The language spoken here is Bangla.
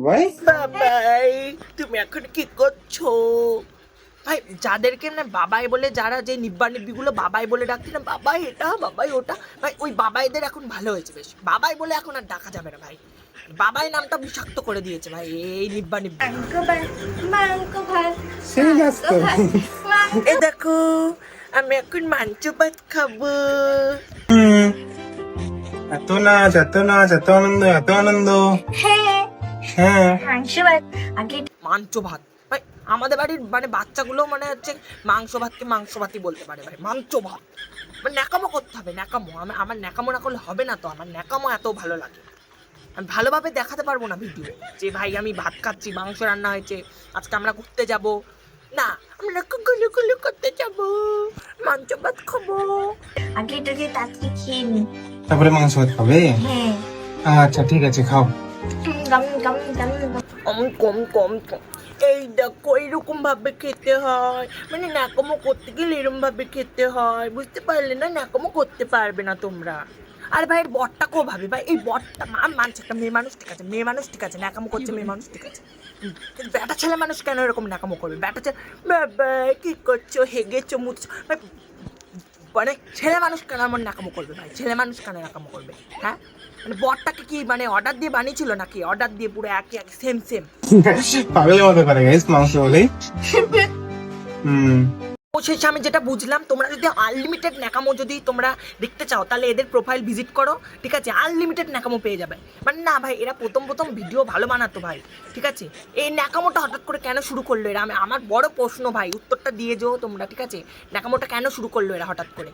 ভাই বাবাই তুমি এখন কি করছো? ভাই যাদেরকে না বাবাই বলে, যারা যে নিব্বা নিব্বিগুলো বাবাই বলে ডাকছে না, বাবাই এটা বাবাই ওটা, ভাই ওই বাবাইদের এখন ভালো হয়েছে বেশ, বাবাই বলে এখন আর ডাকা যাবে না ভাই, বাবাই নামটা বিষাক্ত করে দিয়েছে ভাই এই নিব্বা নিব্বি। সেই গাছ তো এ দেখো আমি এখন মাংস ভাত খাবো। হুম, এত নাচ এত নাচ এত আনন্দ এত আনন্দ। হ্যাঁ মাংস ভাত ভাই, আমাদের বাড়ির মানে বাচ্চাগুলো মানে হচ্ছে মাংস ভাতকে মাংস ভাতই বলতে পারে ভাই, মাংস ভাত মানে ন্যাকামো করতে হবে, ন্যাকামো আমার ন্যাকামো না করলে হবে না তো, আমার ন্যাকামো এত ভালো লাগে, আমি ভালোভাবে দেখাতে পারবো না ভিডিও যে ভাই আমি ভাত খাচ্ছি, মাংস রান্না হয়েছে, আজকে আমরা ঘুরতে যাব না, আমরা গুলু গুলু করতে যাব, মাংস ভাত খাবো। আগে এটাকে তাড়াতাড়ি খেয়ে নি। তারপরে মাংস ভাত খাবে? হ্যাঁ আচ্ছা ঠিক আছে খাও। গাম গাম গাম কম কম কম কম। এই দেখো এরকম ভাবে খেতে হয়, মানে ন্যাকামো করতে গেলে এরকম ভাবে খেতে হয়, বুঝতে পারলে না? ন্যাকামো করতে পারবে না তোমরা। আর ভাই বরটা কো ভাবে ভাই, এই বরটা মানছে একটা মেয়ে মানুষ ঠিক আছে, মেয়ে মানুষ ঠিক আছে, ন্যাকামো করছে মেয়ে মানুষ ঠিক আছে, কিন্তু বেটা ছেলে মানুষ কেন এরকম ন্যাকামো করবে? বেটা ছেলে বাবা কি করছো, হেগেছো মুছছো, মানে ছেলে মানুষ কেন এমন ন্যাকামো করবে ভাই, ছেলে মানুষ কেন ন্যাকামো করবে? হ্যাঁ মানে বরটাকে কি মানে অর্ডার দিয়ে বানিয়েছিল নাকি? অর্ডার দিয়ে পুরো একই এক সেম সেম। পাগলের মতো করে গাইস মাংস বলেই। হুম ও শেষে আমি যেটা বুঝলাম, তোমরা যদি আনলিমিটেড ন্যাকামো যদি তোমরা দেখতে চাও তাহলে এদের প্রোফাইল ভিজিট করো, ঠিক আছে? আনলিমিটেড ন্যাকামো পেয়ে যাবে। মানে না ভাই, এরা প্রথম প্রথম ভিডিও ভালো বানাতো ভাই, ঠিক আছে? এই ন্যাকামোটা হঠাৎ করে কেন শুরু করলো এরা? আমার বড় প্রশ্ন ভাই, উত্তরটা দিয়ে যাও তোমরা, ঠিক আছে? ন্যাকামোটা কেন শুরু করলো এরা হঠাৎ করে?